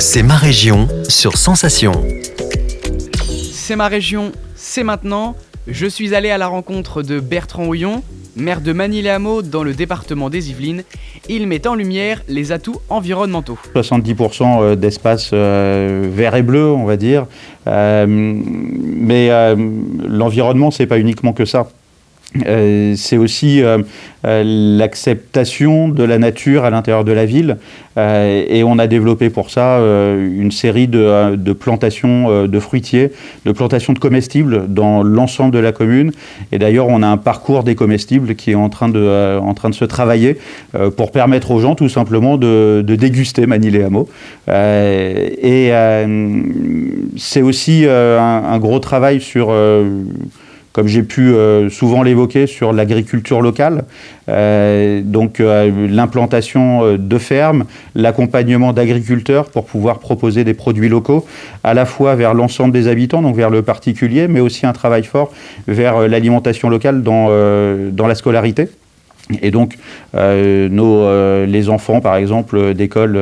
C'est ma région sur Sensation. C'est ma région, c'est maintenant. Je suis allé à la rencontre de Bertrand Houillon, maire de Magny-les-Hameaux dans le département des Yvelines. Il met en lumière les atouts environnementaux. 70% d'espace vert et bleu, on va dire. Mais l'environnement, c'est pas uniquement que ça. C'est aussi l'acceptation de la nature à l'intérieur de la ville et on a développé pour ça une série de plantations de fruitiers, de plantations de comestibles dans l'ensemble de la commune. Et d'ailleurs, on a un parcours des comestibles qui est en train de se travailler pour permettre aux gens tout simplement de déguster Magny-les-Hameaux. C'est aussi un gros travail sur... comme j'ai pu souvent l'évoquer, sur l'agriculture locale, l'implantation de fermes, l'accompagnement d'agriculteurs pour pouvoir proposer des produits locaux, à la fois vers l'ensemble des habitants, donc vers le particulier, mais aussi un travail fort vers l'alimentation locale dans la scolarité. Et donc, les enfants, par exemple, d'écoles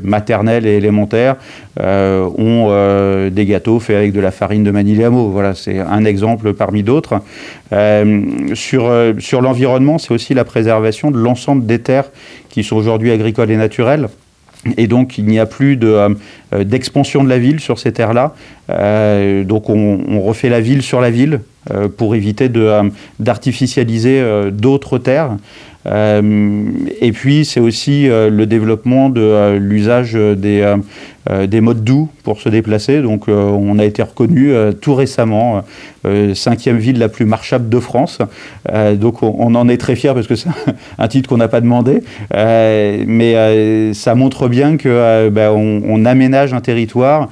maternelles et élémentaires ont des gâteaux faits avec de la farine de Magny-les-Hameaux. Voilà, c'est un exemple parmi d'autres. Sur l'environnement, c'est aussi la préservation de l'ensemble des terres qui sont aujourd'hui agricoles et naturelles. Et donc, il n'y a plus d'expansion de la ville sur ces terres-là. Donc, on refait la ville sur la ville pour éviter d'artificialiser d'autres terres. Et puis, c'est aussi le développement de l'usage des modes doux pour se déplacer. Donc, on a été reconnu tout récemment 5e ville la plus marchable de France. Donc, on en est très fiers parce que c'est un titre qu'on n'a pas demandé. Mais ça montre bien qu'on aménage un territoire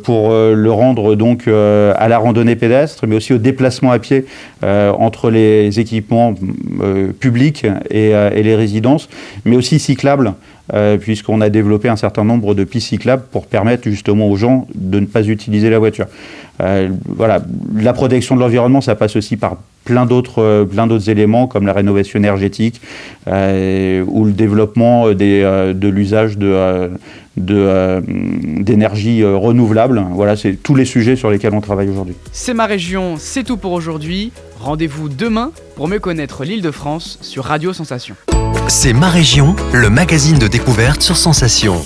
pour le rendre donc à la randonnée pédestre, mais aussi au déplacement à pied entre les équipements publics et les résidences, mais aussi cyclables. Puisqu'on a développé un certain nombre de pistes cyclables pour permettre justement aux gens de ne pas utiliser la voiture. Voilà, la protection de l'environnement, ça passe aussi par plein d'autres éléments comme la rénovation énergétique ou le développement de l'usage d'énergie renouvelable. Voilà, c'est tous les sujets sur lesquels on travaille aujourd'hui. C'est ma région, c'est tout pour aujourd'hui. Rendez-vous demain pour mieux connaître l'Île-de-France sur Radio Sensation. C'est ma région, le magazine de découverte sur Sensation.